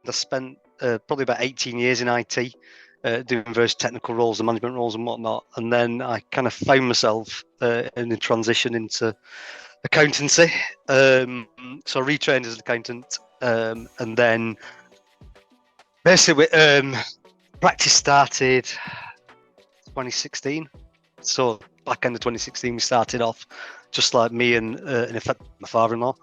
I spent probably about 18 years in IT, doing various technical roles and management roles and whatnot. And then I kind of found myself in a transition into accountancy. So I retrained as an accountant, and then basically practice started 2016. So back end of 2016, we started off just like me and in effect my father-in-law.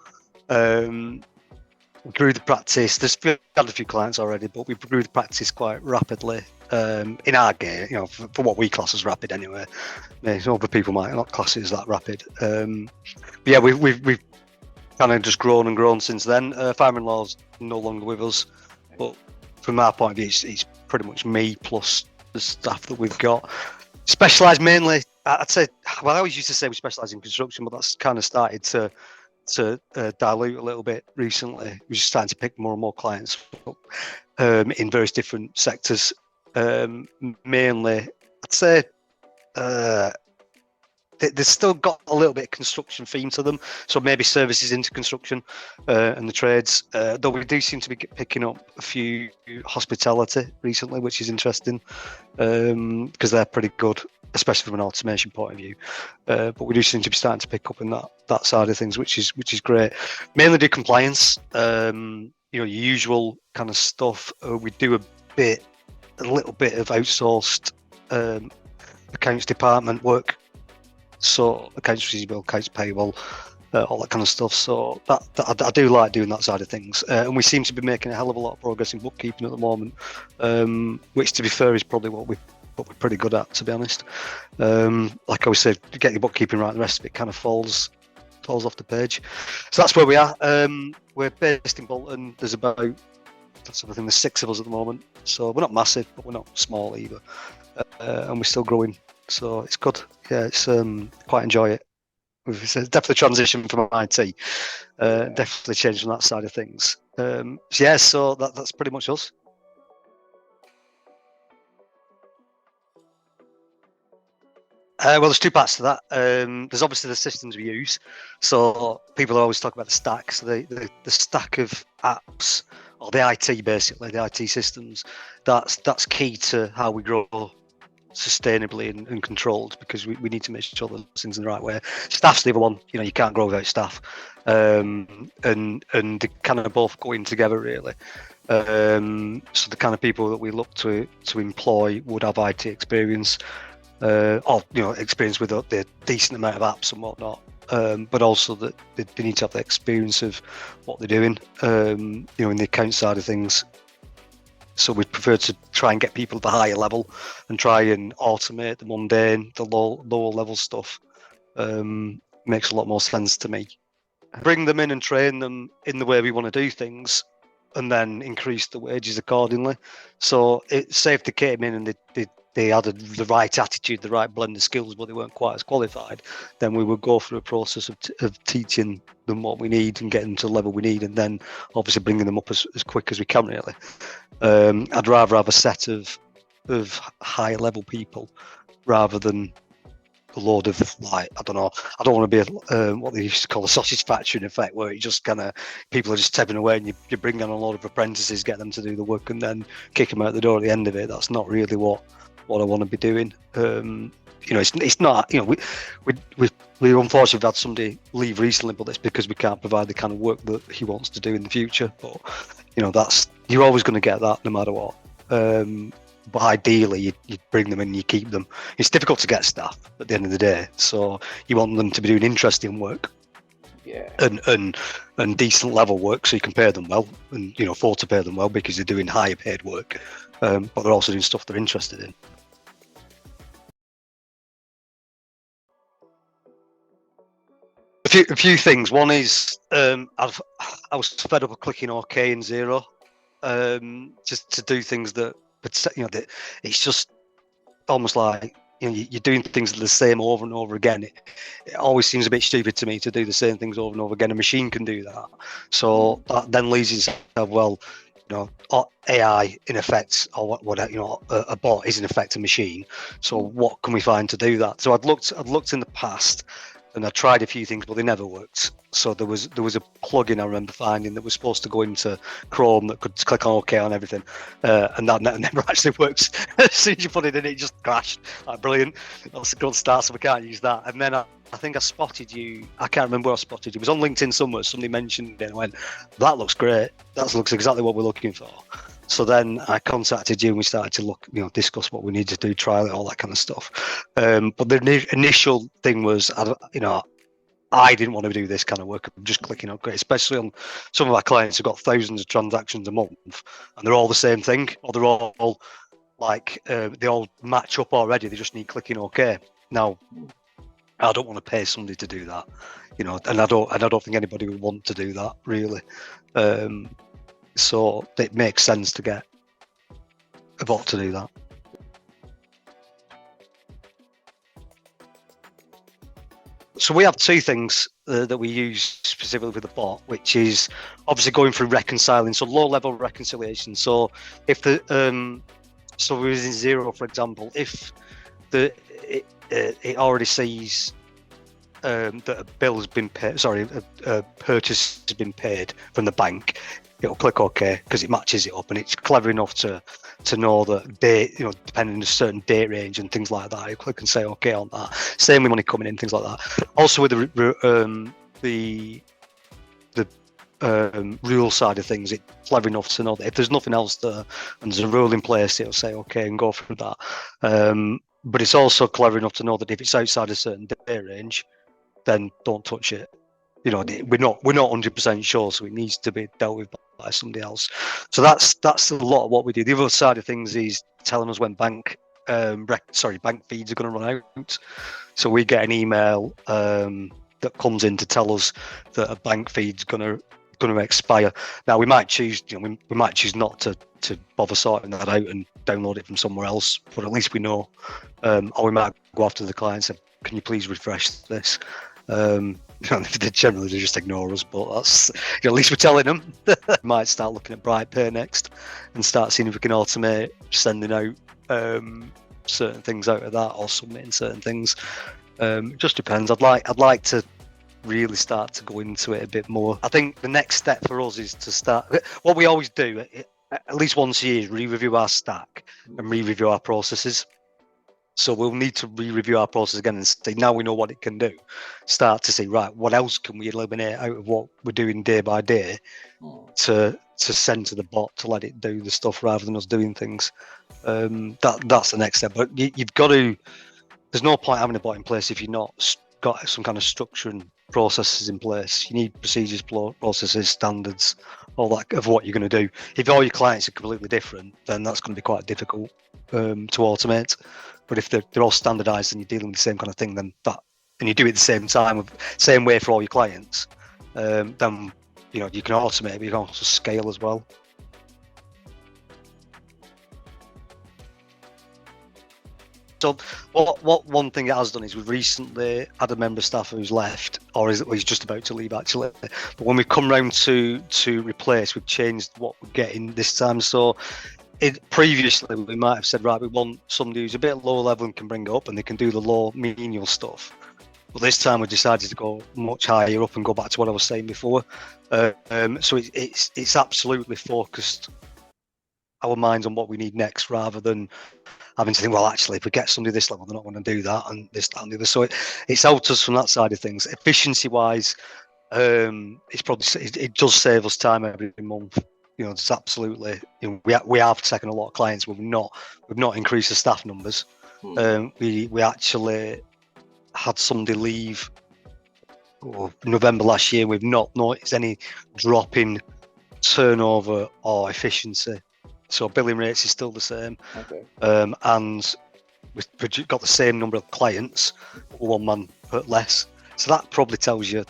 We grew the practice. We've had a few clients already, but we grew the practice quite rapidly. In our game, for what we class as rapid anyway. Other people might not class it as that rapid. But yeah, we've kind of just grown and grown since then. Father-in-law's no longer with us, but from our point of view, it's pretty much me plus the staff that we've got. Specialise mainly, I'd say. Well, I always used to say we specialise in construction, but that's kind of started to dilute a little bit recently. We're just starting to pick more and more clients up in various different sectors. Mainly, I'd say they've still got a little bit of construction theme to them, so maybe services into construction and the trades. Though we do seem to be picking up a few hospitality recently, which is interesting because they're pretty good, especially from an automation point of view. But we do seem to be starting to pick up in that side of things, which is great. Mainly do compliance, your usual kind of stuff. We do a little bit of outsourced accounts department work. So accounts receivable, accounts payable, all that kind of stuff. So that I do like doing that side of things, and we seem to be making a hell of a lot of progress in bookkeeping at the moment, which, to be fair, is probably what we're pretty good at, to be honest. Like I always say, get your bookkeeping right, the rest of it kind of falls off the page. So that's where we are. We're based in Bolton. There's there's 6 of us at the moment. So we're not massive, but we're not small either, and we're still growing. So it's good. Yeah, it's quite enjoy it. It's definitely transition from IT. Definitely changed on that side of things. So that's pretty much us. Well, there's 2 parts to that. There's obviously the systems we use. So people always talk about the stack. So the stack of apps, or the IT basically, the IT systems. That's key to how we grow sustainably and controlled, because we need to make sure that things in the right way. Staff's the other one. You can't grow without staff, and they kind of both go in together really. So the kind of people that we look to employ would have IT experience, or experience with the decent amount of apps and whatnot, but also that they need to have the experience of what they're doing, in the account side of things. So we'd prefer to try and get people at the higher level and try and automate the mundane, the lower level stuff. Makes a lot more sense to me. Bring them in and train them in the way we want to do things, and then increase the wages accordingly. So say if they came in and they had the right attitude, the right blend of skills, but they weren't quite as qualified, then we would go through a process of teaching them what we need and getting to the level we need, and then obviously bringing them up as quick as we can, really. I'd rather have a set of higher level people rather than a load of, like, I don't want to be what they used to call a sausage factory, in effect, where it just kind of, people are just tapping away and you bring on a lot of apprentices, get them to do the work and then kick them out the door at the end of it. That's not really what I want to be doing. It's not, we unfortunately have had somebody leave recently, but it's because we can't provide the kind of work that he wants to do in the future. But you're always going to get that no matter what. But ideally, you bring them in and you keep them. It's difficult to get staff at the end of the day, so you want them to be doing interesting work, and decent level work, so you can pay them well, and afford to pay them well because they're doing higher paid work, but they're also doing stuff they're interested in. A few things. One is I was fed up of clicking OK and 0, just to do things that it's just almost like you're doing things the same over and over again. It always seems a bit stupid to me to do the same things over and over again. A machine can do that, so that then leads yourself, well, AI in effect, or what a bot is in effect a machine. So what can we find to do that? So I'd looked in the past and I tried a few things, but they never worked. So there was a plugin I remember finding that was supposed to go into Chrome that could click on OK on everything, and that never actually works. As soon as you put it in, it just crashed. Like, brilliant. That's a good start, so we can't use that. And then I think I spotted you. I can't remember where I spotted you. It was on LinkedIn somewhere. Somebody mentioned it and I went, that looks great. That looks exactly what we're looking for. So then I contacted you and we started to look, discuss what we need to do, trial it, all that kind of stuff. But the initial thing was, I didn't want to do this kind of work. I'm just clicking on great, especially on some of our clients who've got thousands of transactions a month and they're all the same thing, or they're all like, they all match up already. They just need clicking OK. Now, I don't want to pay somebody to do that, and I don't think anybody would want to do that really. So it makes sense to get a bot to do that. So we have two things that we use specifically with the bot, which is obviously going through reconciling, so low-level reconciliation. So if so we're using Zero, for example, if it already sees that a bill has been paid, a purchase has been paid from the bank, it'll click OK because it matches it up, and it's clever enough to know that date, depending on a certain date range and things like that, it'll click and say OK on that. Same with money coming in, things like that. Also with the rule side of things, it's clever enough to know that if there's nothing else there and there's a rule in place, it'll say OK and go through that. But it's also clever enough to know that if it's outside a certain day range, then don't touch it. We're not 100% sure, so it needs to be dealt with by somebody else. So that's a lot of what we do. The other side of things is telling us when bank feeds are going to run out. So we get an email that comes in to tell us that a bank feed's going to expire. Now we might choose, we might choose not to bother sorting that out and download it from somewhere else, but at least we know. Or we might go after the client and say, can you please refresh this? They generally just ignore us, but that's at least we're telling them. Might start looking at BrightPay next and start seeing if we can automate sending out certain things out of that or submitting certain things. It just depends. I'd like to really start to go into it a bit more. I think the next step for us is to start what we always do at least once a year is re-review our stack and re-review our processes. So we'll need to re-review our process again and say, now we know what it can do, start to see, right, what else can we eliminate out of what we're doing day by day to send to the bot to let it do the stuff rather than us doing things. That's the next step. But you've got to, there's no point having a bot in place if you're not got some kind of structure and processes in place. You need procedures, processes, standards, all that of what you're going to do. If all your clients are completely different, then that's going to be quite difficult to automate. But if they're all standardized and you're dealing with the same kind of thing, then and you do it at the same time, same way for all your clients, then you can automate, but you can also scale as well. So what one thing it has done is we've recently had a member of staff who's left, or he's just about to leave actually. But when we've come round to replace, we've changed what we're getting this time. So previously we might have said, right, we want somebody who's a bit lower level and can bring it up and they can do the low menial stuff. But this time we decided to go much higher up and go back to what I was saying before. So it's absolutely focused our minds on what we need next, rather than having to think, well, actually, if we get somebody this level, they're not going to do that and this, that, and the other. So it's helped us from that side of things. Efficiency-wise, it does save us time every month. It's absolutely. We have taken a lot of clients. We've not increased the staff numbers. We actually had somebody leave November last year. We've not noticed any drop in turnover or efficiency. So billing rates is still the same. Okay. And we've got the same number of clients, one man less. So that probably tells you,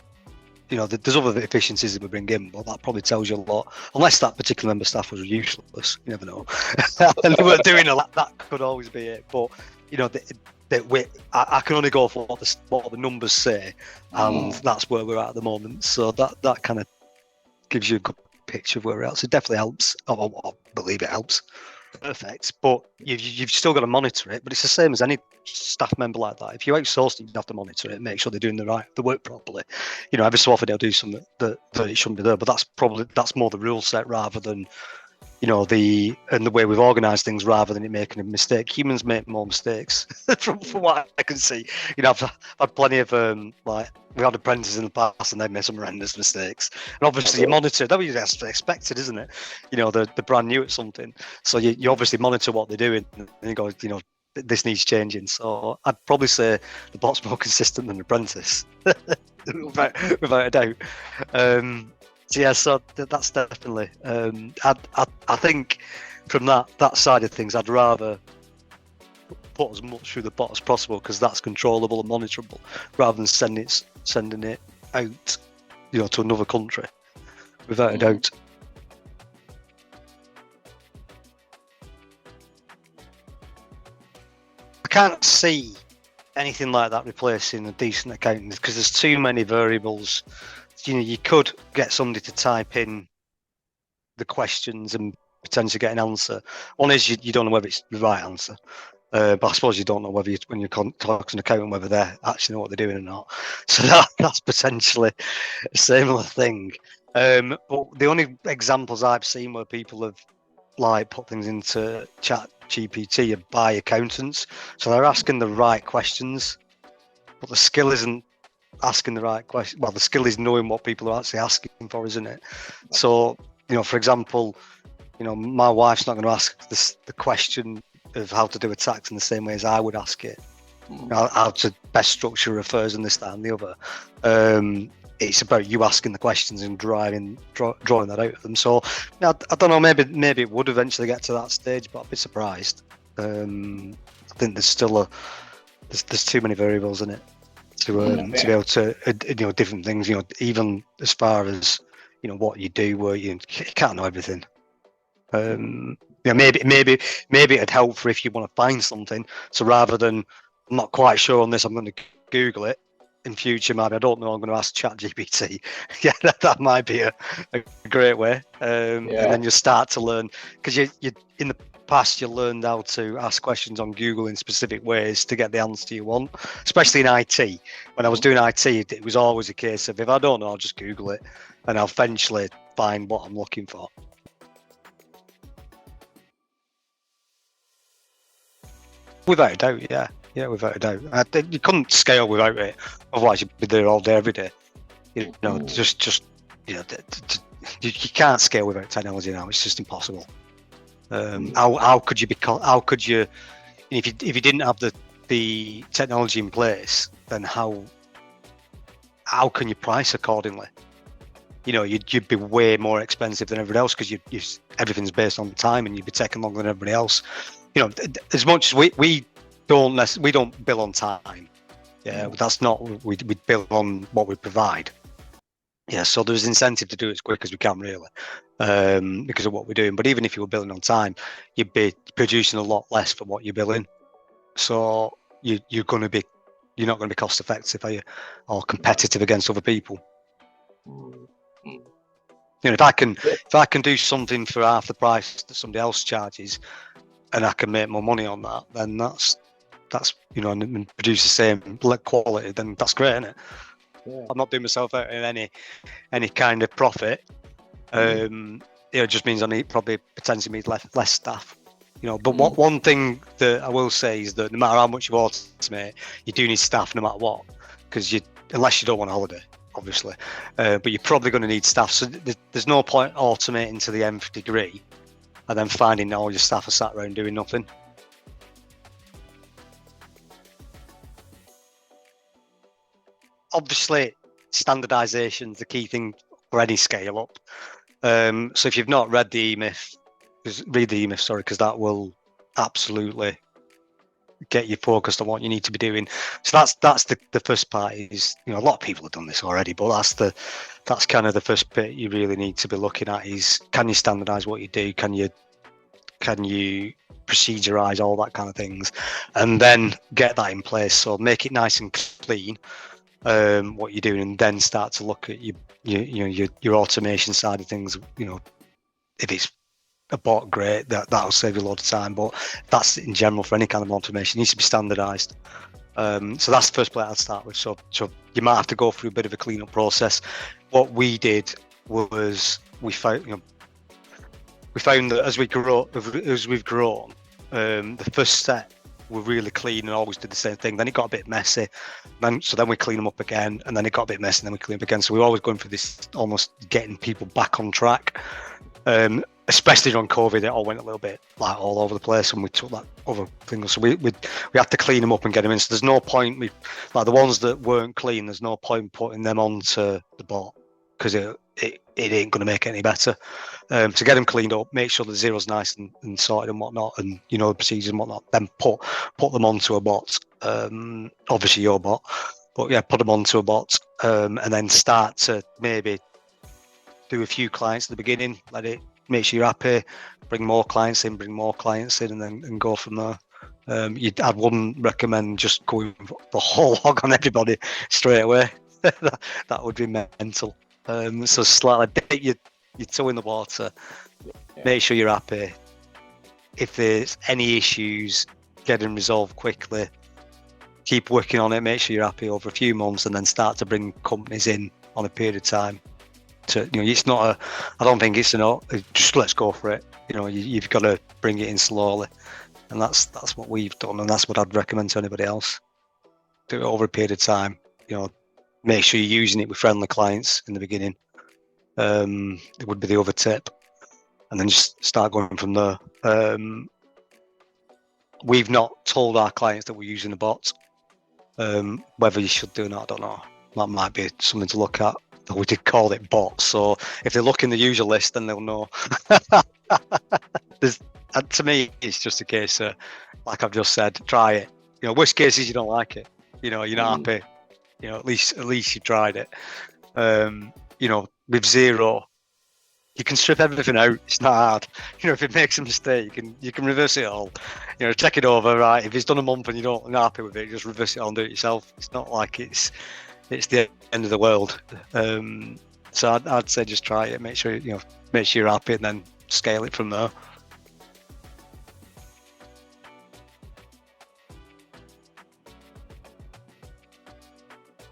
there's other efficiencies that we bring in, but that probably tells you a lot. Unless that particular member of staff was useless, you never know. And they weren't doing a lot. That could always be it. But I can only go for what the numbers say, and that's where we're at the moment. So that kind of gives you a good picture of where we're at. So it definitely helps. I believe it helps. perfect, but you've still got to monitor it. But it's the same as any staff member like that. If you outsource it, you have to monitor it, make sure they're doing the work properly. Every so often they'll do something that it shouldn't be there, but that's more the rule set rather than the way we've organised things rather than it making a mistake. Humans make more mistakes from what I can see. I've had plenty of we had apprentices in the past and they've made some horrendous mistakes. And obviously you monitor, that was expected, isn't it? They're brand new at something. So you obviously monitor what they're doing and you go, this needs changing. So I'd probably say the bot's more consistent than the apprentice, without a doubt. So that's definitely. I think from that side of things, I'd rather put as much through the bot as possible because that's controllable and monitorable, rather than sending it out, to another country, without a doubt. I can't see anything like that replacing a decent accountant because there's too many variables. You could get somebody to type in the questions and potentially get an answer. One is you don't know whether it's the right answer, but I suppose you don't know whether when you're talking to an accountant whether they actually know what they're doing or not. So that's potentially a similar thing. But the only examples I've seen where people have put things into Chat GPT are by accountants, so they're asking the right questions, but the skill isn't asking the right question. Well, the skill is knowing what people are actually asking for, isn't it? So, for example, my wife's not going to ask the question of how to do a tax in the same way as I would ask it. How to best structure refers and this, that, and the other. It's about you asking the questions and drawing that out of them. So, I don't know. Maybe it would eventually get to that stage, but I'd be surprised. I think there's still there's too many variables in it to be able to different things. Even as far as what you do, where you can't know everything. Maybe it'd help for if you want to find something. So rather than I'm not quite sure on this, I'm going to Google it. In future, maybe I don't know, I'm going to ask ChatGPT. Yeah, that might be a great way. And then you start to learn, because you in the past you learned how to ask questions on Google in specific ways to get the answer you want, especially in IT. When I was doing IT, it was always a case of if I don't know, I'll just Google it and I'll eventually find what I'm looking for. Without a doubt, yeah. Yeah, without a doubt. You couldn't scale without it. Otherwise, you'd be there all day, every day. You can't scale without technology now. It's just impossible. How could you if you didn't have the technology in place, then how can you price accordingly? You'd be way more expensive than everybody else because everything's based on time and you'd be taking longer than everybody else. As much as we don't bill on time. Yeah, that's not. We bill on what we provide. Yeah, so there's incentive to do it as quick as we can, really, because of what we're doing. But even if you were billing on time, you'd be producing a lot less for what you're billing. So you're not going to be cost effective, are you, or competitive against other people? If I can do something for half the price that somebody else charges, and I can make more money on that, then that's and produce the same quality, then that's great, isn't it? Yeah. I'm not doing myself out in any kind of profit. It just means I potentially need less staff. But one thing that I will say is that no matter how much you automate, you do need staff no matter what, because unless you don't want a holiday, obviously, but you're probably going to need staff. So there's no point automating to the nth degree and then finding that all your staff are sat around doing nothing. Obviously, standardization is the key thing for any scale up. So if you've not read the E-Myth, read the E-Myth, because that will absolutely get you focused on what you need to be doing. So that's the first part. Is a lot of people have done this already, but that's kind of the first bit you really need to be looking at. Is can you standardize what you do? Can you procedurize all that kind of things, and then get that in place. So make it nice and clean. What you're doing, and then start to look at your automation side of things. If it's a bot, great. That'll save you a lot of time. But that's in general for any kind of automation. It needs to be standardized. So that's the first place I'd start with. So you might have to go through a bit of a cleanup process. What we did was we found that as we've grown, the first set were really clean and always did the same thing. Then it got a bit messy. Then we clean them up again, and then it got a bit messy, and then we clean up again. So we're always going for this, almost getting people back on track. Especially during COVID, it all went a little bit like all over the place, and we took that other thing. So we had to clean them up and get them in. So there's no point, like the ones that weren't clean, there's no point putting them onto the bot because it ain't going to make it any better. To get them cleaned up, make sure the zero's nice and sorted and whatnot, and you know the procedures and whatnot. Then put them onto a bot. Obviously your bot, but yeah, put them onto a bot, and then start to maybe do a few clients at the beginning. Make sure you're happy. Bring more clients in, and then go from there. I wouldn't recommend just going the whole hog on everybody straight away. that would be mental. So slightly dip your toe in the water. Make sure you're happy. If there's any issues, get them resolved quickly. Keep working on it. Make sure you're happy over a few months, and then start to bring companies in on a period of time. It's not I don't think it's just let's go for it. You've got to bring it in slowly, and that's what we've done, and that's what I'd recommend to anybody else. Do it over a period of time. Make sure you're using it with friendly clients in the beginning. It would be the other tip, and then just start going from there. We've not told our clients that we're using a bot. Whether you should do or not, I don't know. That might be something to look at. We did call it bots, so if they look in the user list, then they'll know. To me, it's just a case of, like I've just said, try it. Worst case is you don't like it. You're not happy. At least you tried it. With zero, you can strip everything out. It's not hard. If it makes a mistake, you can reverse it all. Check it over. Right, if it's done a month and you're not happy with it, just reverse it all and do it yourself. It's not like it's the end of the world. So I'd say just try it. Make sure you're happy, and then scale it from there.